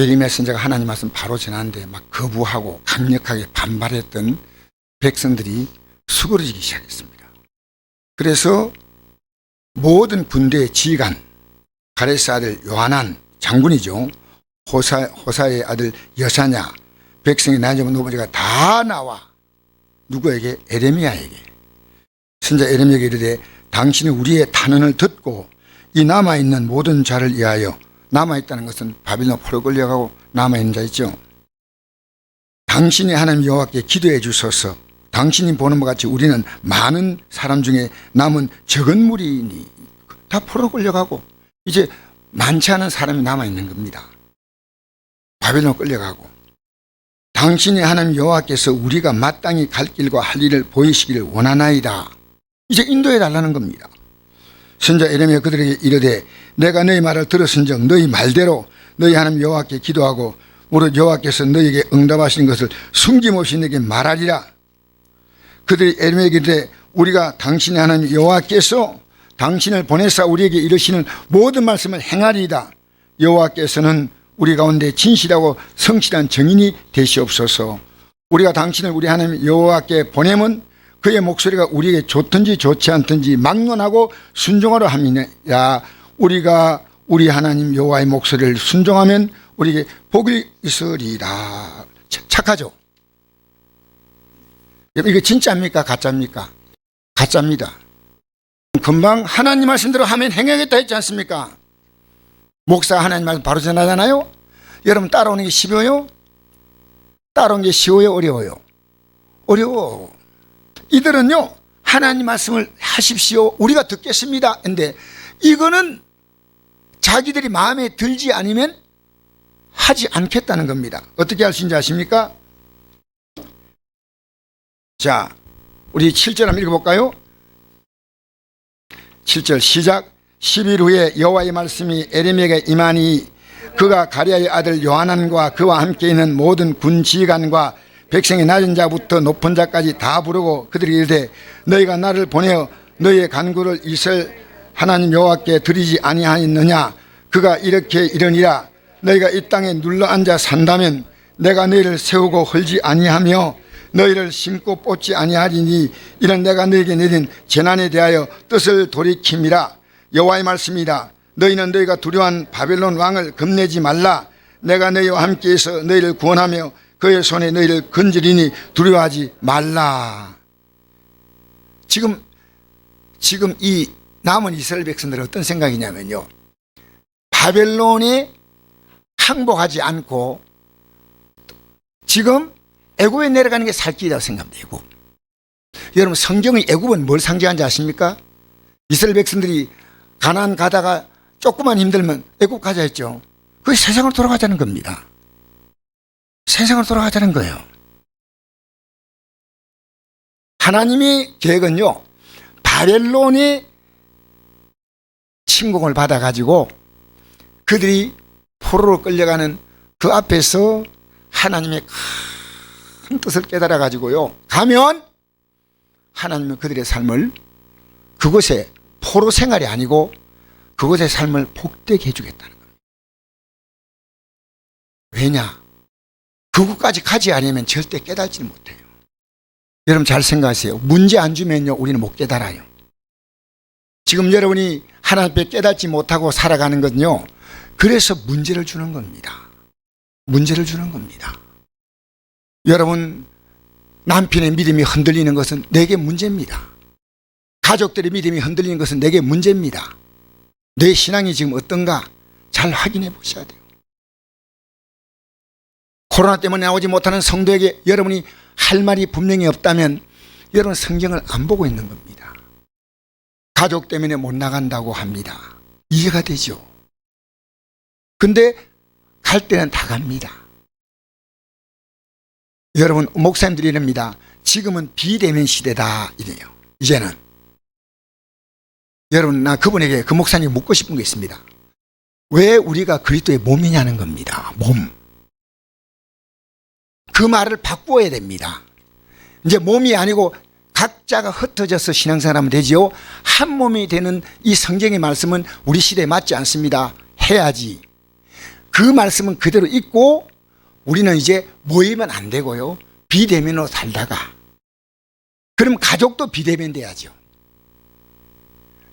예레미야 선지자가 하나님 말씀 바로 전하는데 막 거부하고 강력하게 반발했던 백성들이 수그러지기 시작했습니다. 그래서 모든 군대의 지휘관, 가레스 아들 요하난 장군이죠. 호사의 아들 여사냐, 백성의 나이좀 노부지가 다 나와 누구에게? 예레미야에게. 선지자 예레미야에게 이르되 당신이 우리의 탄원을 듣고 이 남아있는 모든 자를 위하여, 남아있다는 것은 바빌론 포로 끌려가고 남아있는 자 있죠. 당신이 하나님 여호와께 기도해 주소서. 당신이 보는 것 같이 우리는 많은 사람 중에 남은 적은 무리니 다 포로 끌려가고 이제 많지 않은 사람이 남아있는 겁니다. 바벨론 끌려가고, 당신이 하나님 여호와께서 우리가 마땅히 갈 길과 할 일을 보이시기를 원하나이다. 이제 인도해 달라는 겁니다. 선지자 예레미야 그들에게 이르되 내가 너희 말을 들었은즉 너희 말대로 너희 하나님 여호와께 기도하고 무릇 여호와께서 너희에게 응답하시는 것을 숨김없이 너에게 말하리라. 그들이 예레미야에게 이르되 우리가 당신의 하나님 여호와께서 당신을 보내사 우리에게 이르시는 모든 말씀을 행하리이다. 여호와께서는 우리 가운데 진실하고 성실한 증인이 되시옵소서. 우리가 당신을 우리 하나님 여호와께 보내면 그의 목소리가 우리에게 좋든지 좋지 않든지 막론하고 순종하려 함이니라. 우리가 우리 하나님 여호와의 목소리를 순종하면 우리에게 복이 있으리라. 착하죠? 이거 진짜입니까? 가짜입니까? 가짜입니다. 금방 하나님 말씀대로 하면 행하겠다 했지 않습니까? 목사가 하나님 말씀 바로 전하잖아요. 여러분 따라오는 게 쉬워요? 따라오는 게 쉬워요? 어려워요? 어려워. 이들은요 하나님 말씀을 하십시오, 우리가 듣겠습니다 근데 이거는 자기들이 마음에 들지 않으면 하지 않겠다는 겁니다. 어떻게 할 수 있는지 아십니까? 자, 우리 7절 한번 읽어볼까요? 7절 시작. 10일 후에 여호와의 말씀이 예레미야에게 임하니 그가 가랴의 아들 요하난과 그와 함께 있는 모든 군 지휘관과 백성의 낮은 자부터 높은 자까지 다 부르고 그들이 이르되 너희가 나를 보내어 너희의 간구를 이스라엘 하나님 여호와께 드리지 아니하였느냐. 그가 이렇게 이르니라. 너희가 이 땅에 눌러앉아 산다면 내가 너희를 세우고 헐지 아니하며 너희를 심고 뽑지 아니하리니 이는 내가 너희에게 내린 재난에 대하여 뜻을 돌이킴이라. 여호와의 말씀이다. 너희는 너희가 두려워한 바벨론 왕을 겁내지 말라. 내가 너희와 함께해서 너희를 구원하며 그의 손에 너희를 건지리니 두려워하지 말라. 지금 이 남은 이스라엘 백성들은 어떤 생각이냐면요, 바벨론에 항복하지 않고 지금 애굽에 내려가는 게 살 길이라고 생각합니다. 애굽. 여러분 성경의 애굽은 뭘 상징하는지 아십니까? 이스라엘 백성들이 가나안 가다가 조금만 힘들면 애굽 가자 했죠. 그게 세상으로 돌아가자는 겁니다. 세상으로 돌아가자는 거예요. 하나님의 계획은요, 바벨론의 침공을 받아가지고 그들이 포로로 끌려가는 그 앞에서 하나님의 큰 뜻을 깨달아가지고요, 가면 하나님은 그들의 삶을, 그곳에 포로 생활이 아니고 그곳의 삶을 복되게 해주겠다는 겁니다. 왜냐? 그곳까지 가지 않으면 절대 깨달지 못해요. 여러분 잘 생각하세요. 문제 안 주면요 우리는 못 깨달아요. 지금 여러분이 하나님 앞에 깨닫지 못하고 살아가는 건요, 그래서 문제를 주는 겁니다. 문제를 주는 겁니다. 여러분 남편의 믿음이 흔들리는 것은 내게 문제입니다. 가족들의 믿음이 흔들리는 것은 내게 문제입니다. 내 신앙이 지금 어떤가 잘 확인해 보셔야 돼요. 코로나 때문에 나오지 못하는 성도에게 여러분이 할 말이 분명히 없다면 여러분 성경을 안 보고 있는 겁니다. 가족 때문에 못 나간다고 합니다. 이해가 되죠. 근데 갈 때는 다 갑니다. 여러분 목사님들이 이럽니다. 지금은 비대면 시대다 이래요. 이제는 여러분 나 그분에게, 그 목사님이 묻고 싶은 게 있습니다. 왜 우리가 그리스도의 몸이냐는 겁니다. 몸. 그 말을 바꾸어야 됩니다. 이제 몸이 아니고 각자가 흩어져서 신앙생활하면 되지요. 한 몸이 되는 이 성경의 말씀은 우리 시대에 맞지 않습니다. 해야지. 그 말씀은 그대로 있고 우리는 이제 모이면 안 되고요. 비대면으로 살다가 그럼 가족도 비대면 돼야죠.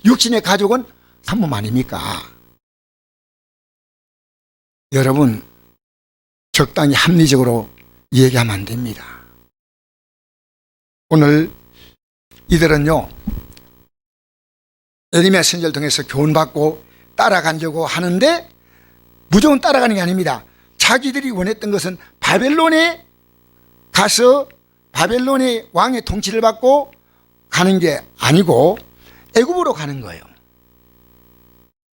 육신의 가족은 산모님 아닙니까? 여러분 적당히 합리적으로 얘기하면 안 됩니다. 오늘 이들은요 예레미야 선지자를 통해서 교훈받고 따라가려고 하는데 무조건 따라가는 게 아닙니다. 자기들이 원했던 것은 바벨론에 가서 바벨론의 왕의 통치를 받고 가는 게 아니고 애굽으로 가는 거예요.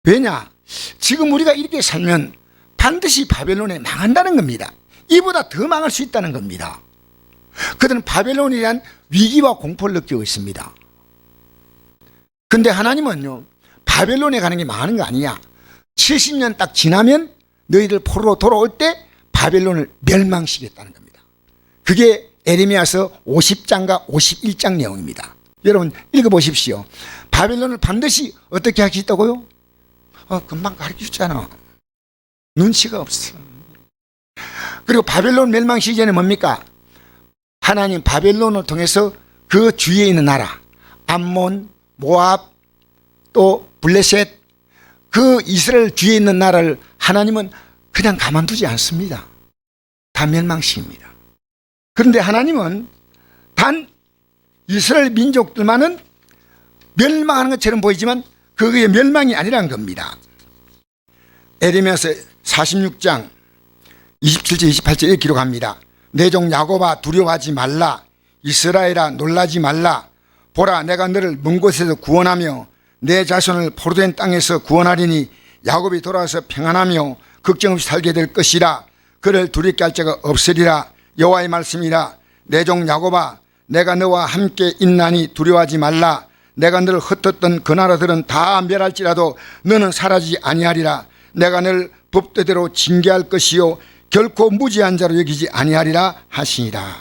왜냐? 지금 우리가 이렇게 살면 반드시 바벨론에 망한다는 겁니다. 이보다 더 망할 수 있다는 겁니다. 그들은 바벨론에 대한 위기와 공포를 느끼고 있습니다. 근데 하나님은요 바벨론에 가는 게 망하는 거 아니야. 70년 딱 지나면 너희들 포로로 돌아올 때 바벨론을 멸망시키겠다는 겁니다. 그게 에레미야서 50장과 51장 내용입니다. 여러분 읽어보십시오. 바벨론을 반드시 어떻게 하겠다고요? 금방 가르쳐주잖아. 눈치가 없어. 그리고 바벨론 멸망시기 전에 뭡니까? 하나님 바벨론을 통해서 그 주위에 있는 나라 암몬, 모압, 또 블레셋 그 이스라엘 주위에 있는 나라를 하나님은 그냥 가만두지 않습니다. 다 멸망시킵니다. 그런데 하나님은 단 이스라엘 민족들만은 멸망하는 것처럼 보이지만 그게 멸망이 아니라는 겁니다. 에레미야서 46장 27절 28절에 기록합니다. 내 종 야곱아 두려워하지 말라. 이스라엘아 놀라지 말라. 보라 내가 너를 먼 곳에서 구원하며 내 자손을 포로된 땅에서 구원하리니 야곱이 돌아와서 평안하며 걱정 없이 살게 될 것이라. 그를 두렵게 할 자가 없으리라. 여호와의 말씀이라. 내 종 야곱아 내가 너와 함께 있나니 두려워하지 말라. 내가 너를 흩었던 그 나라들은 다 멸할지라도 너는 사라지지 아니하리라. 내가 너를 법대로 징계할 것이요 결코 무지한 자로 여기지 아니하리라 하시니라.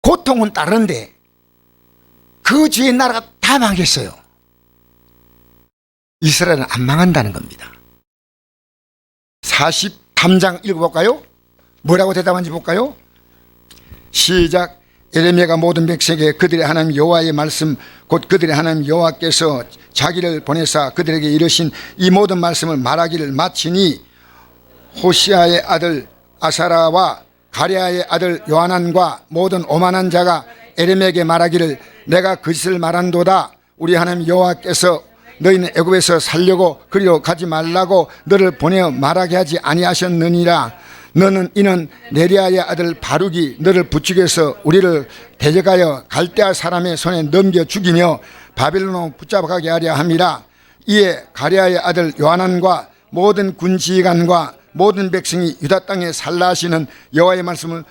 고통은 따르는데 그 주위의 나라가 다 망했어요. 이스라엘은 안 망한다는 겁니다. 43장 읽어볼까요? 뭐라고 대답하는지 볼까요? 시작. 에레미야가 모든 백성에게 그들의 하나님 여호와의 말씀 곧 그들의 하나님 여호와께서 자기를 보내사 그들에게 이르신 이 모든 말씀을 말하기를 마치니 호시아의 아들 아사라와 가랴의 아들 요하난과 모든 오만한 자가 에레미야에게 말하기를 내가 거짓을 말한도다. 우리 하나님 여호와께서 너희는 애굽에서 살려고 그리로 가지 말라고 너를 보내어 말하게 하지 아니하셨느니라. 너는 이는 네리아의 아들 바룩이 너를 부추겨서 우리를 데려가여 갈대아 사람의 손에 넘겨 죽이며 바벨론으로 붙잡아가게 하려 함이라. 이에 가랴의 아들 요하난과 모든 군지휘관과 모든 백성이 유다 땅에 살라 하시는 여호와의 말씀을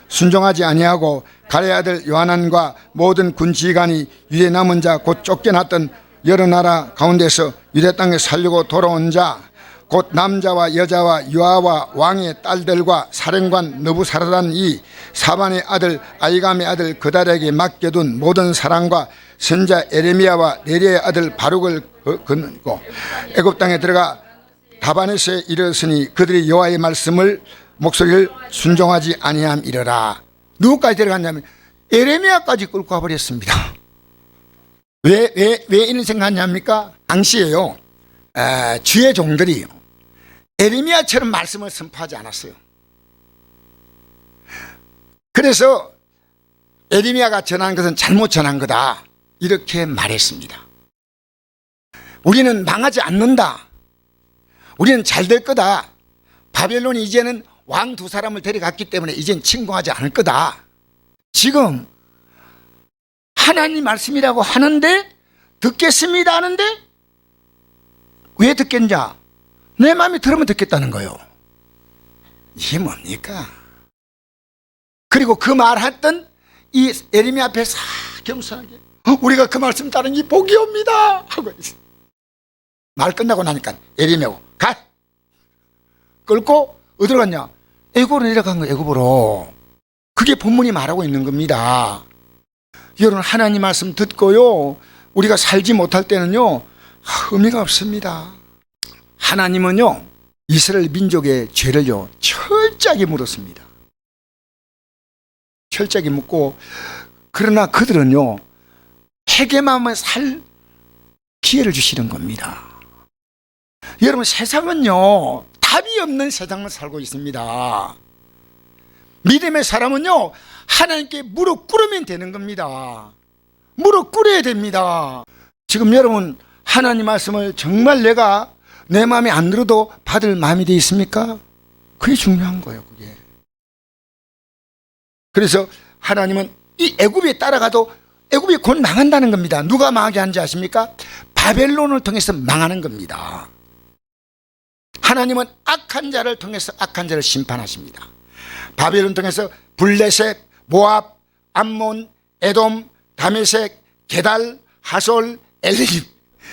순종하지 아니하고 가랴의 아들 요하난과 모든 군지휘관이 유대 남은 자 곧 쫓겨났던 여러 나라 가운데서 유대 땅에 살려고 돌아온 자 곧 남자와 여자와 유아와 왕의 딸들과 사령관 느부사라단 이 사반의 아들 아이감의 아들 그달에게 맡겨둔 모든 사람과 선자 에레미야와 네리아의 아들 바룩을 거느리고 애굽 땅에 들어가 다바네스에 이르렀으니 그들이 여호와의 말씀을 목소리를 순종하지 아니함이러라. 누구까지 데려갔냐면 에레미야까지 끌고 가버렸습니다. 왜 이런 생각하냐입니까? 당시에요 주의 종들이 에레미야처럼 말씀을 선포하지 않았어요. 그래서 에레미야가 전한 것은 잘못 전한 거다 이렇게 말했습니다. 우리는 망하지 않는다. 우리는 잘 될 거다. 바벨론이 이제는 왕 두 사람을 데려갔기 때문에 이젠 침공하지 않을 거다. 지금 하나님 말씀이라고 하는데 듣겠습니다 하는데 왜 듣겠냐? 내 마음에 들으면 듣겠다는 거예요. 이게 뭡니까? 그리고 그 말했던 이 에레미야 앞에 싹 겸손하게 우리가 그 말씀 따르는 게 복이옵니다 하고 있어. 말 끝나고 나니까 에레미야고 가! 끌고 어디로 갔냐? 애굽으로 내려간 거예요. 애굽으로. 그게 본문이 말하고 있는 겁니다. 여러분 하나님 말씀 듣고요 우리가 살지 못할 때는요 의미가 없습니다. 하나님은요 이스라엘 민족의 죄를요 철저하게 물었습니다. 철저하게 묻고, 그러나 그들은요 회개만 살 기회를 주시는 겁니다. 여러분, 세상은요 답이 없는 세상을 살고 있습니다. 믿음의 사람은요 하나님께 무릎 꿇으면 되는 겁니다. 무릎 꿇어야 됩니다. 지금 여러분, 하나님 말씀을 정말 내가 내 마음에 안 들어도 받을 마음이 되어 있습니까? 그게 중요한 거예요. 그게. 그래서 하나님은 이 애굽에 따라가도 애굽이 곧 망한다는 겁니다. 누가 망하게 하는지 아십니까? 바벨론을 통해서 망하는 겁니다. 하나님은 악한 자를 통해서 악한 자를 심판하십니다. 바벨론 통해서 블레셋, 모압, 암몬, 에돔, 다메섹, 게달, 하솔, 엘림,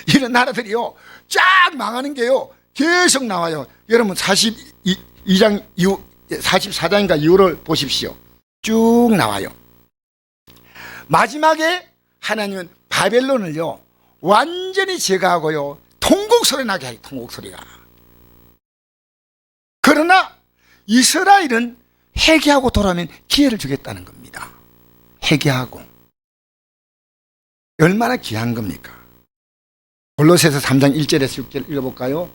이런 나라들이요 쫙 망하는 게요 계속 나와요. 여러분 42장 이후 44장인가 이후를 보십시오. 쭉 나와요. 마지막에 하나님은 바벨론을요 완전히 제거하고요 통곡소리 나게 해요. 통곡소리가. 그러나 이스라엘은 회개하고 돌아오면 기회를 주겠다는 겁니다. 회개하고. 얼마나 귀한 겁니까? 골로새서 3장 1절에서 6절 읽어볼까요?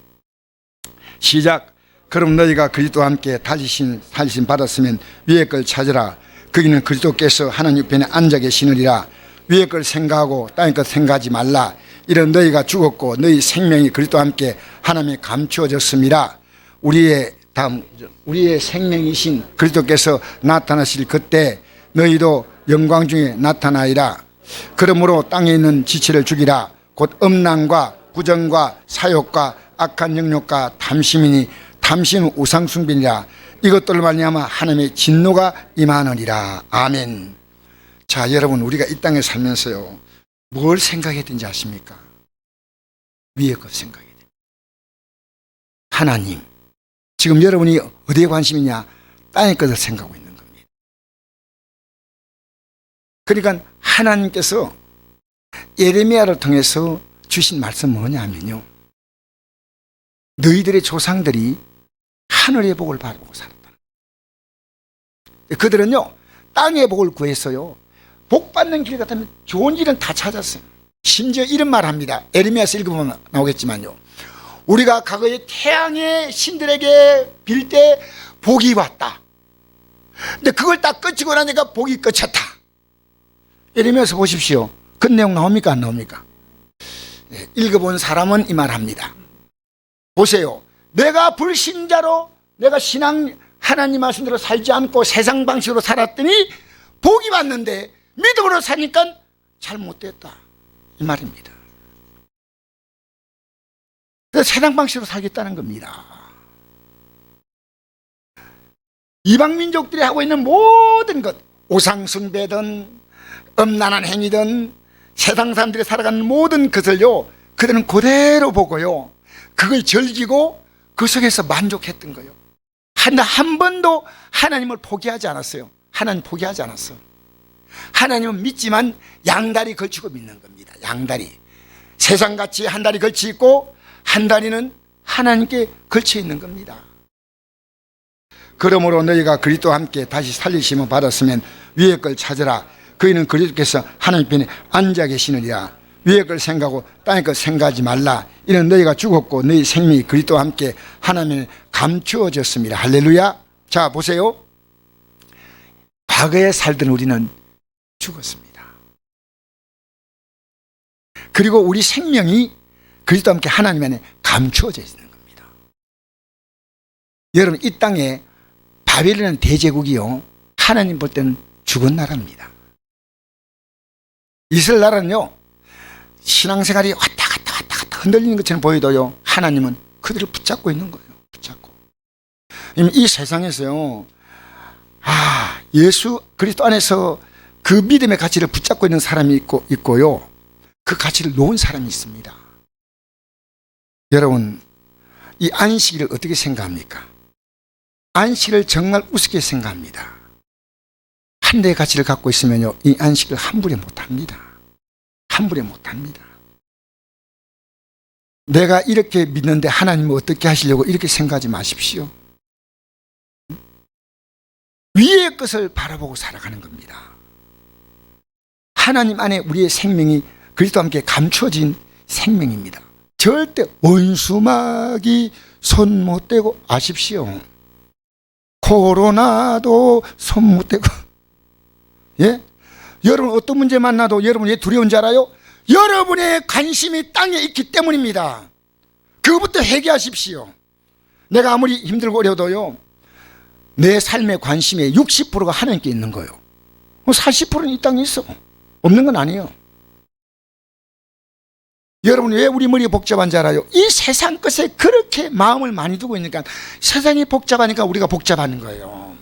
시작. 그럼 너희가 그리스도와 함께 다시신 살리심 받았으면 위의 걸 찾으라. 거기는 그리스도께서 하나님 편에 앉아 계시느니라. 위의 걸 생각하고 땅의 것 생각하지 말라. 이런 너희가 죽었고 너희 생명이 그리스도와 함께 하나님에 감추어졌습니다. 우리의 생명이신 그리스도께서 나타나실 그때 너희도 영광 중에 나타나리라. 그러므로 땅에 있는 지체를 죽이라. 곧 음란과 부정과 사욕과 악한 영욕과 탐심이니 탐심은 우상숭배니라. 이것들로 말미암아 하나님의 진노가 임하느니라. 아멘. 자, 여러분, 우리가 이 땅에 살면서요 뭘 생각해야 되는지 아십니까? 위의 것 생각해야 됩니다. 하나님. 지금 여러분이 어디에 관심이 있냐? 땅의 것을 생각하고 있는 겁니다. 그러니까 하나님께서 예레미야를 통해서 주신 말씀 뭐냐면요, 너희들의 조상들이 하늘의 복을 바라보고 살았다. 그들은요 땅의 복을 구했어요. 복 받는 길 같으면 좋은 길은 다 찾았어요. 심지어 이런 말 합니다. 예레미야서 읽으면 나오겠지만요, 우리가 과거에 태양의 신들에게 빌 때 복이 왔다. 근데 그걸 딱 끝이고 나니까 복이 끝쳤다. 예레미야서 보십시오. 그 내용 나옵니까 안 나옵니까? 읽어본 사람은 이 말 합니다. 보세요. 내가 불신자로 내가 신앙 하나님 말씀대로 살지 않고 세상 방식으로 살았더니 복이 왔는데 믿음으로 사니까 잘못됐다, 이 말입니다. 그래서 세상 방식으로 살겠다는 겁니다. 이방 민족들이 하고 있는 모든 것, 우상숭배든 음란한 행위든 세상 사람들이 살아가는 모든 것을요 그들은 그대로 보고요 그걸 즐기고 그 속에서 만족했던 거예요. 한 번도 하나님을 포기하지 않았어요. 하나님 포기하지 않았어. 하나님은 믿지만 양다리 걸치고 믿는 겁니다. 양다리. 세상같이 한 다리 걸치 있고 한 다리는 하나님께 걸쳐 있는 겁니다. 그러므로 너희가 그리스도와 함께 다시 살리심을 받았으면 위의 걸 찾으라. 그이는 그리스도께서 하나님 편에 앉아 계시느니라. 위의 걸 생각하고 땅의 걸 생각하지 말라. 이는 너희가 죽었고 너희 생명이 그리스도와 함께 하나님에 감추어졌습니다. 할렐루야. 자, 보세요. 과거에 살던 우리는 죽었습니다. 그리고 우리 생명이 그리스도와 함께 하나님 안에 감추어져 있는 겁니다. 여러분, 이 땅에 바벨론은 대제국이요 하나님 볼 때는 죽은 나라입니다. 이스라엘 나라는요 신앙생활이 왔다 갔다 흔들리는 것처럼 보여도요 하나님은 그들을 붙잡고 있는 거예요. 붙잡고. 이 세상에서요 예수 그리스도 안에서 그 믿음의 가치를 붙잡고 있는 사람이 있고요 그 가치를 놓은 사람이 있습니다. 여러분, 이 안식일을 어떻게 생각합니까? 안식을 정말 우습게 생각합니다. 한 대의 가치를 갖고 있으면요 이 안식을 함부로 못합니다. 함부로 못합니다. 내가 이렇게 믿는데 하나님은 어떻게 하시려고 이렇게 생각하지 마십시오. 위의 것을 바라보고 살아가는 겁니다. 하나님 안에 우리의 생명이 그리스도와 함께 감추어진 생명입니다. 절대 원수막이 손 못 대고 아십시오. 코로나도 손 못 대고. 예? 여러분 어떤 문제 만나도 여러분 왜 두려운지 알아요? 여러분의 관심이 땅에 있기 때문입니다. 그것부터 회개하십시오. 내가 아무리 힘들고 어려도요, 내 삶의 관심의 60%가 하나님께 있는 거예요. 40%는 이 땅에 있어. 없는 건 아니에요. 여러분 왜 우리 머리가 복잡한지 알아요? 이 세상 것에 그렇게 마음을 많이 두고 있으니까 세상이 복잡하니까 우리가 복잡한 거예요.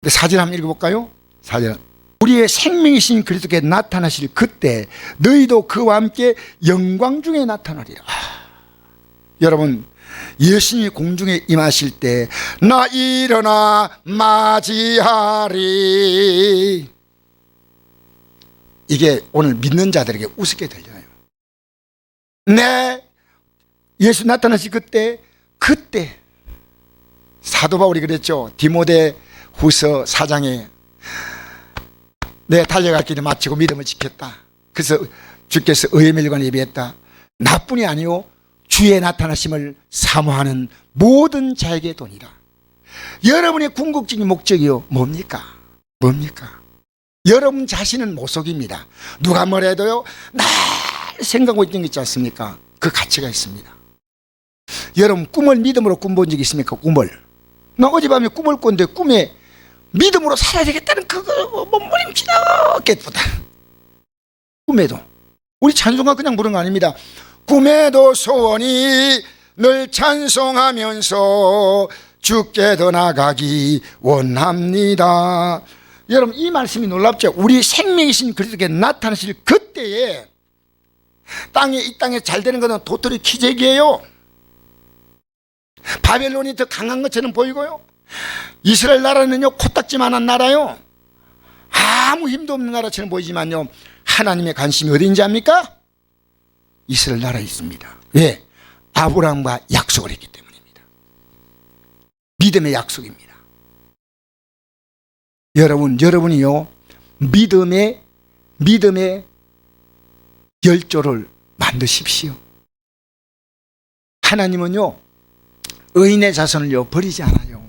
사절 한번 읽어볼까요? 사절. 우리의 생명이신 그리스도께 나타나실 그때 너희도 그와 함께 영광 중에 나타나리라. 여러분 예수님이 공중에 임하실 때 나 일어나 맞이하리, 이게 오늘 믿는 자들에게 우습게 들려요. 예수 나타나실 그때 사도 바울이 그랬죠. 디모데 후서 4장에 내 달려갈 길을 마치고 믿음을 지켰다. 그래서 주께서 의의 멸관에 예비했다. 나뿐이 아니요 주의 나타나심을 사모하는 모든 자에게 도니라. 여러분의 궁극적인 목적이요 뭡니까? 여러분 자신은 모속입니다. 누가 뭐래도요 날 생각하고 있는 게 있지 않습니까? 그 가치가 있습니다. 여러분 꿈을 믿음으로 꿈본 적 있습니까? 꿈을. 나 어젯밤에 꿈을 꿨는데 꿈에 믿음으로 살아야 되겠다는 그거 몸부림치다 깨쁘다. 꿈에도 우리 찬송가 그냥 부른 거 아닙니다. 꿈에도 소원이 늘 찬송하면서 주께 더 나가기 원합니다. 여러분 이 말씀이 놀랍죠. 우리 생명이신 그리스도께 나타나실 그때에 이 땅에 잘 되는 것은 도토리 키재기예요. 바벨론이 더 강한 것처럼 보이고요, 이스라엘 나라는요 코딱지만한 나라요, 아무 힘도 없는 나라처럼 보이지만요 하나님의 관심이 어디인지 압니까? 이스라엘 나라에 있습니다. 왜? 아브라함과 약속을 했기 때문입니다. 믿음의 약속입니다. 여러분이요 믿음의 열조를 만드십시오. 하나님은요 의인의 자손을요 버리지 않아요.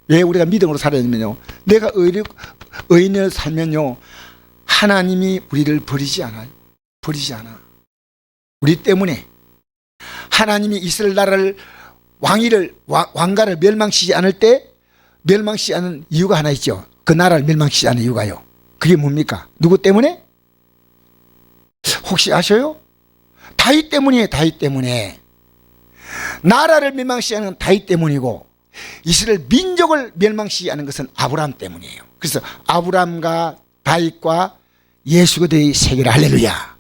왜 우리가 믿음으로 살아야 되면요, 내가 의인을 살면요 하나님이 우리를 버리지 않아. 우리 때문에 하나님이 이스라엘 나라를 왕가를 멸망시키지 않을 때 멸망시키지 않은 이유가 하나 있죠. 그 나라를 멸망시키지 않은 이유가요, 그게 뭡니까? 누구 때문에? 혹시 아셔요? 다윗 때문이에요. 다윗 때문에. 나라를 멸망시키지 않은 다윗 때문이고 이스라엘 민족을 멸망시키지 않은 것은 아브라함 때문이에요. 그래서 아브라함과 다윗과 예수 그리스도의 세계를 할렐루야.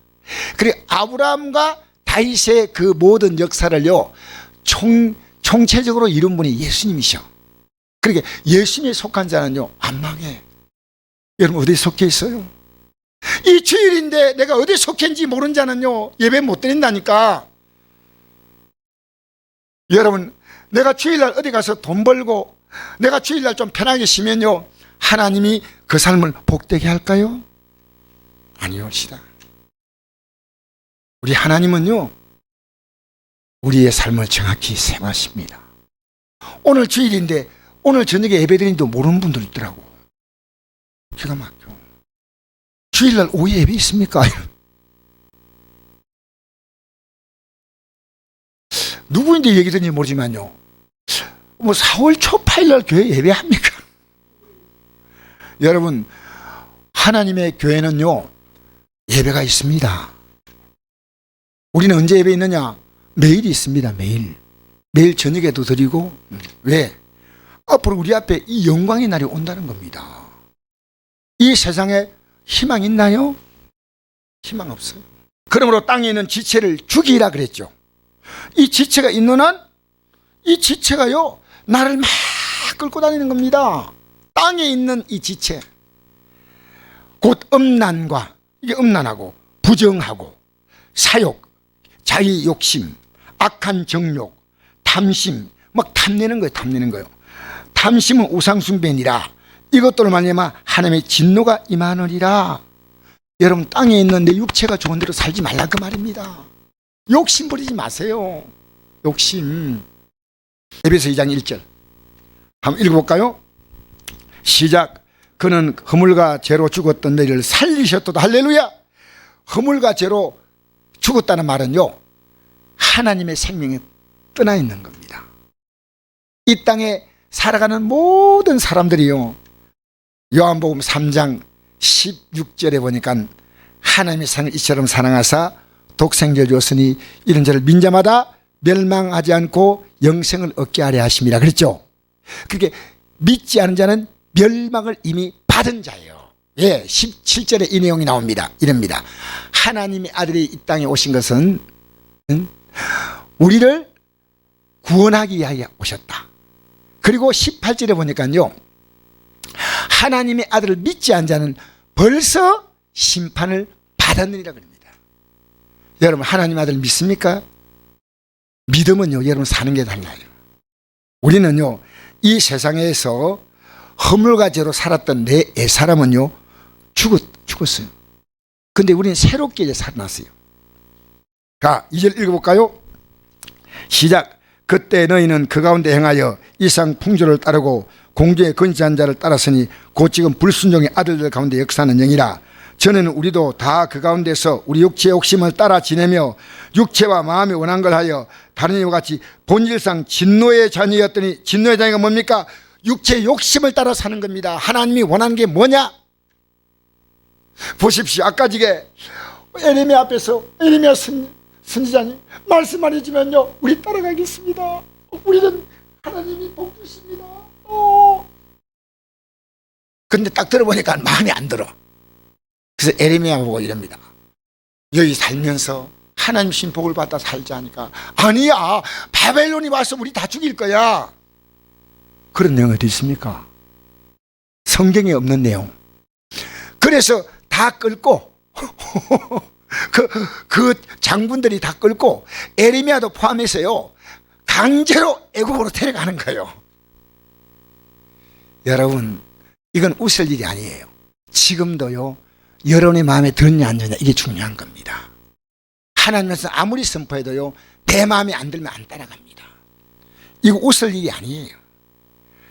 그리고 아브라함과 다윗의 그 모든 역사를요 총체적으로 이룬 분이 예수님이셔. 그러니까 예수님에 속한 자는요 안 망해. 여러분 어디에 속해 있어요? 이 주일인데 내가 어디에 속했는지 모르는 자는요 예배 못 드린다니까. 여러분 내가 주일날 어디 가서 돈 벌고 내가 주일날 좀 편하게 쉬면요 하나님이 그 삶을 복되게 할까요? 아니옵시다. 우리 하나님은요 우리의 삶을 정확히 생각하십니다. 오늘 주일인데 오늘 저녁에 예배드린도 모르는 분들 있더라고. 기가 막혀. 주일날 오후 예배 있습니까? 누구인데 얘기 듣는지 모르지만요 4월 초 8일날 교회 예배합니까? 여러분 하나님의 교회는요 예배가 있습니다. 우리는 언제 예배 있느냐? 매일 있습니다. 매일 저녁에도 드리고. 왜? 앞으로 우리 앞에 이 영광의 날이 온다는 겁니다. 이 세상에 희망 있나요? 희망 없어요. 그러므로 땅에 있는 지체를 죽이라 그랬죠. 이 지체가 있는 한 이 지체가요 나를 막 끌고 다니는 겁니다. 땅에 있는 이 지체, 곧 음란과, 이게 음란하고 부정하고 사욕, 자기 욕심, 악한 정욕, 탐심, 막 탐내는 거예요. 탐내는 거예요. 탐심은 우상숭배니라. 이것들로 말미암아 하나님의 진노가 임하느니라. 여러분, 땅에 있는 내 육체가 좋은 대로 살지 말라 그 말입니다. 욕심 부리지 마세요. 욕심. 에베소 2장 1절 한번 읽어볼까요? 시작. 그는 허물과 죄로 죽었던 너희를 살리셨도다. 할렐루야. 허물과 죄로 죽었다는 말은요, 하나님의 생명이 떠나 있는 겁니다. 이 땅에 살아가는 모든 사람들이요, 요한복음 3장 16절에 보니까 하나님의 세상을 이처럼 사랑하사 독생자를 주었으니 이런 자를 민자마다 멸망하지 않고 영생을 얻게 하려 하심이라 그랬죠. 그렇게 믿지 않은 자는 멸망을 이미 받은 자예요. 예, 17절에 이 내용이 나옵니다. 이럽니다. 하나님의 아들이 이 땅에 오신 것은 우리를 구원하기 위하여 오셨다. 그리고 18절에 보니까요, 하나님의 아들을 믿지 않은 자는 벌써 심판을 받았느니라 그럽니다. 여러분, 하나님의 아들 믿습니까? 믿음은요, 여러분 사는 게 달라요. 우리는요, 이 세상에서 허물과 죄로 살았던 내 옛사람은요 죽었어요. 근데 우리는 새롭게 이제 살아났어요. 자, 2절 읽어볼까요? 시작. 그때 너희는 그 가운데 행하여 이상 풍조를 따르고 공주의 건지한 자를 따랐으니 곧 지금 불순종의 아들들 가운데 역사하는 영이라. 전에는 우리도 다 그 가운데서 우리 육체의 욕심을 따라 지내며 육체와 마음이 원한 걸 하여 다른 이와 같이 본질상 진노의 자녀였더니, 진노의 자녀가 뭡니까? 육체의 욕심을 따라 사는 겁니다. 하나님이 원하는 게 뭐냐? 보십시오. 아까 지게 에레미야 앞에서 에레미야 선지자님 말씀만 해주면요, 우리 따라가겠습니다. 우리는 하나님이 복 주십니다. 근데 딱 들어보니까 마음에 안 들어. 그래서 에레미야 보고 이럽니다. 여기 살면서 하나님 신복을 받아 살자 하니까, 아니야, 바벨론이 와서 우리 다 죽일 거야. 그런 내용 어디 있습니까? 성경에 없는 내용. 그래서 다 끌고 그 장군들이 다 끌고 에레미야도 포함해서요, 강제로 애국으로 데려가는 거예요. 여러분, 이건 웃을 일이 아니에요. 지금도요, 여러분의 마음에 들었냐 안 들었냐, 이게 중요한 겁니다. 하나님께서 아무리 선포해도요, 내 마음에 안 들면 안 따라갑니다. 이거 웃을 일이 아니에요.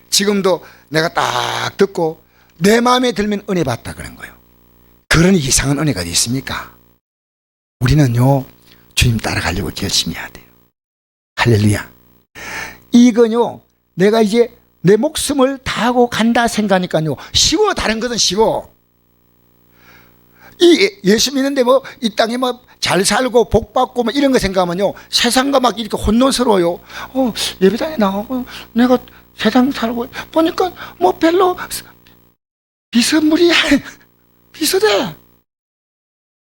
지금도 내가 딱 듣고 내 마음에 들면 은혜 받다 그런 거예요. 그런 이상한 은혜가 어디 있습니까? 우리는요, 주님 따라가려고 결심해야 돼요. 할렐루야. 이건요, 내가 이제 내 목숨을 다하고 간다 생각하니까요, 쉬워. 다른 것은 쉬워. 이 예수 믿는데 뭐 이 땅에 뭐 잘 살고 복 받고 뭐 이런 거 생각하면요, 세상과 막 이렇게 혼돈스러워요. 예배당에 나오고 내가 세상 살고 보니까 뭐 별로 비슷무리해. 비슷해.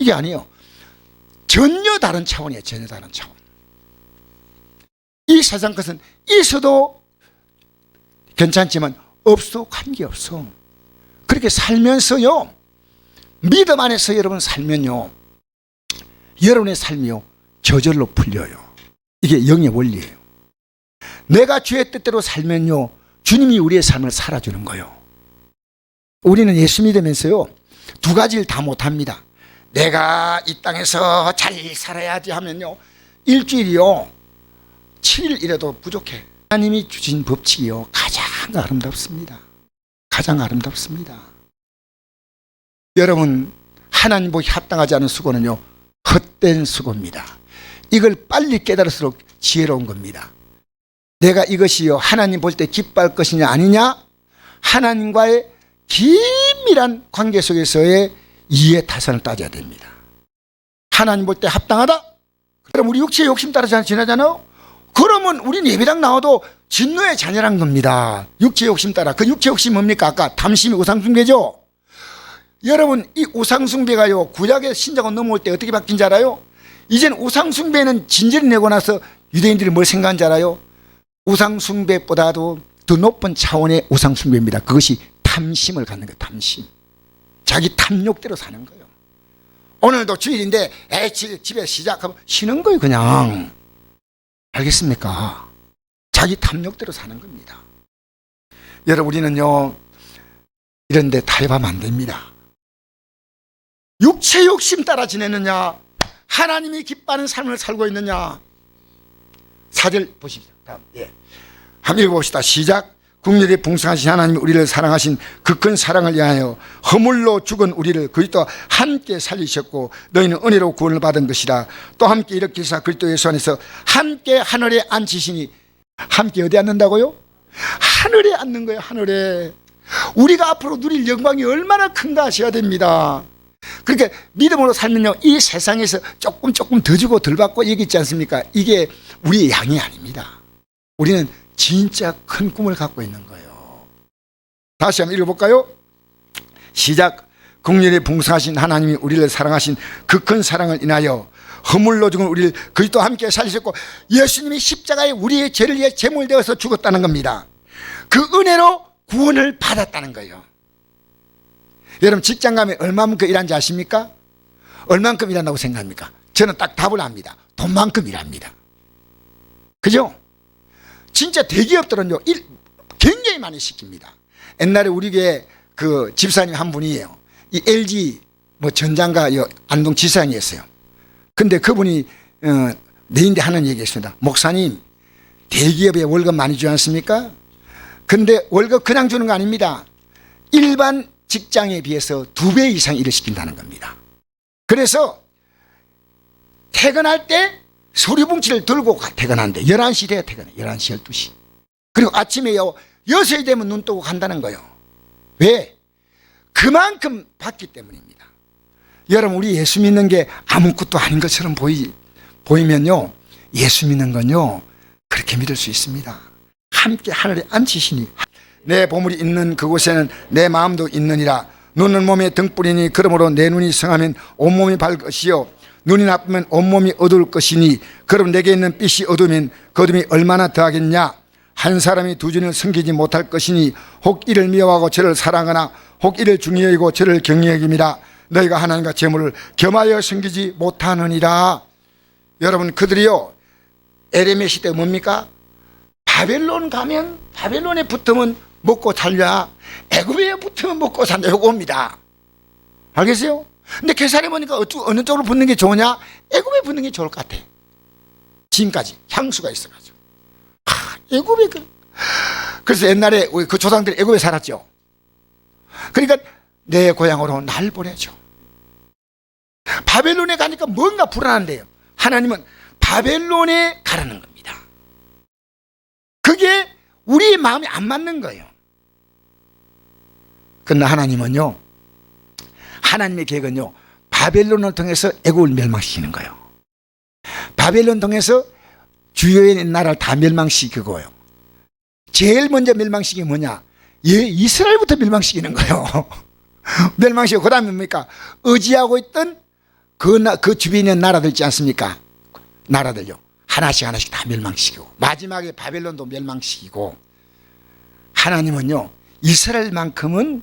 이게 아니에요. 전혀 다른 차원이에요. 전혀 다른 차원. 이 세상 것은 있어도 괜찮지만 없어도 관계없어. 그렇게 살면서요, 믿음 안에서 여러분 살면요, 여러분의 삶이요 저절로 풀려요. 이게 영의 원리예요. 내가 주의 뜻대로 살면요, 주님이 우리의 삶을 살아주는 거예요. 우리는 예수 믿으면서요, 두 가지를 다 못합니다. 내가 이 땅에서 잘 살아야지 하면요, 일주일이요 7일 이래도 부족해. 하나님이 주신 법칙이요 가장 아름답습니다. 가장 아름답습니다. 여러분, 하나님 보기 합당하지 않은 수고는요 헛된 수고입니다. 이걸 빨리 깨달을수록 지혜로운 겁니다. 내가 이것이요 하나님 볼 때 기뻐할 것이냐 아니냐, 하나님과의 긴밀한 관계 속에서의 이해 타산을 따져야 됩니다. 하나님 볼 때 합당하다? 그럼 우리 육체의 욕심 따라 지나잖아요. 그러면 우린 예배당 나와도 진노의 자녀란 겁니다. 육체의 욕심 따라. 그 육체의 욕심이 뭡니까? 아까 탐심이 우상숭배죠. 여러분, 이 우상숭배가요 구약의 신자가 넘어올 때 어떻게 바뀐 줄 알아요? 이제는 우상숭배는 진절이 내고 나서 유대인들이 뭘 생각한 줄 알아요? 우상숭배보다도 더 높은 차원의 우상숭배입니다. 그것이 탐심을 갖는 거예요. 탐심. 자기 탐욕대로 사는 거예요. 오늘도 주일인데 집에 시작하면 쉬는 거예요, 그냥. 알겠습니까? 자기 탐욕대로 사는 겁니다. 여러분, 우리는요, 이런 데 타협하면 안 됩니다. 육체 욕심 따라 지내느냐, 하나님이 기뻐하는 삶을 살고 있느냐. 4절 보십시오. 다음, 예. 한번 읽어봅시다. 시작. 국률이 풍성하신 하나님이 우리를 사랑하신 그 큰 사랑을 위하여 허물로 죽은 우리를 그리스도와 함께 살리셨고 너희는 은혜로 구원을 받은 것이라. 또 함께 일으키사 그리스도 예수 안에서 함께 하늘에 앉히시니. 함께 어디 앉는다고요? 하늘에 앉는 거예요. 하늘에. 우리가 앞으로 누릴 영광이 얼마나 큰가 하셔야 됩니다. 그러니까 믿음으로 살면요, 이 세상에서 조금 더 주고 덜 받고 얘기 있지 않습니까? 이게 우리의 양이 아닙니다. 우리는 진짜 큰 꿈을 갖고 있는 거예요. 다시 한번 읽어볼까요? 시작. 긍휼이 풍성하신 하나님이 우리를 사랑하신 그 큰 사랑을 인하여 허물로 죽은 우리를 그리스도와 함께 살리셨고 예수님이 십자가에 우리의 죄를 위해 제물되어서 죽었다는 겁니다. 그 은혜로 구원을 받았다는 거예요. 여러분, 직장 가면 얼마만큼 일하는지 아십니까? 얼마만큼 일한다고 생각합니까? 저는 딱 답을 압니다. 돈만큼 일합니다. 그죠? 진짜 대기업들은요, 일 굉장히 많이 시킵니다. 옛날에 우리 교회 그 집사님 한 분이에요. 이 LG 뭐 전장가 안동 지사장이었어요. 근데 그분이 내인데 하는 얘기했습니다. 목사님, 대기업에 월급 많이 주지 않습니까? 근데 월급 그냥 주는 거 아닙니다. 일반 직장에 비해서 2배 이상 일을 시킨다는 겁니다. 그래서 퇴근할 때 서류봉지를 들고 퇴근하는데 11시 돼야 퇴근해. 11시, 12시. 그리고 아침에요, 6시 되면 눈 뜨고 간다는 거예요. 왜? 그만큼 받기 때문입니다. 여러분, 우리 예수 믿는 게 아무것도 아닌 것처럼 보이면요, 예수 믿는 건요, 그렇게 믿을 수 있습니다. 함께 하늘에 앉히시니 내 보물이 있는 그곳에는 내 마음도 있느니라. 눈은 몸에 등불이니 그러므로 내 눈이 성하면 온몸이 밝을 것이요 눈이 나쁘면 온몸이 어두울 것이니 그럼 내게 있는 빛이 어두우면 그 어둠이 얼마나 더하겠냐. 한 사람이 두 주를 섬기지 못할 것이니 혹 이를 미워하고 저를 사랑하나 혹 이를 중히 여기고 저를 경히 여김이라. 너희가 하나님과 재물을 겸하여 섬기지 못하느니라. 여러분, 그들이요, 에레미 시대 뭡니까? 바벨론 가면 바벨론에 붙으면 먹고 살냐, 애굽에 붙으면 먹고 산다, 요겁니다. 알겠어요? 근데 계산해 보니까 어느 쪽으로 붙는 게 좋으냐? 애굽에 붙는 게 좋을 것 같아. 지금까지 향수가 있어가지고. 애굽에 그래서 옛날에 우리 그 조상들이 애굽에 살았죠. 그러니까 내 고향으로 날 보내죠. 바벨론에 가니까 뭔가 불안한데요. 하나님은 바벨론에 가라는 겁니다. 그게 우리의 마음이 안 맞는 거예요. 그러나 하나님은요, 하나님의 계획은요, 바벨론을 통해서 애국을 멸망시키는 거예요. 바벨론 통해서 주요의 나라를 다 멸망시키고요. 제일 먼저 멸망시키는 게 뭐냐? 이스라엘부터 멸망시키는 거예요. 멸망시키고 그 다음에 뭡니까? 의지하고 있던 그 주변에 있는 나라들 있지 않습니까? 나라들요, 하나씩 다 멸망시키고 마지막에 바벨론도 멸망시키고. 하나님은요, 이스라엘만큼은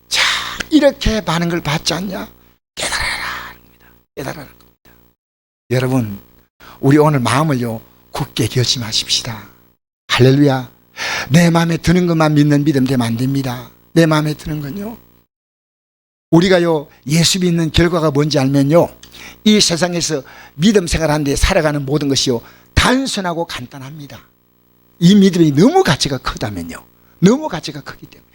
자, 이렇게 많은 걸 받지 않냐? 깨달아라. 깨달아라. 여러분, 우리 오늘 마음을요, 굳게 결심하십시다. 할렐루야. 내 마음에 드는 것만 믿는 믿음 되면 안 됩니다. 내 마음에 드는 건요, 우리가요, 예수 믿는 결과가 뭔지 알면요, 이 세상에서 믿음 생활하는데 살아가는 모든 것이요, 단순하고 간단합니다. 이 믿음이 너무 가치가 크다면요, 너무 가치가 크기 때문에.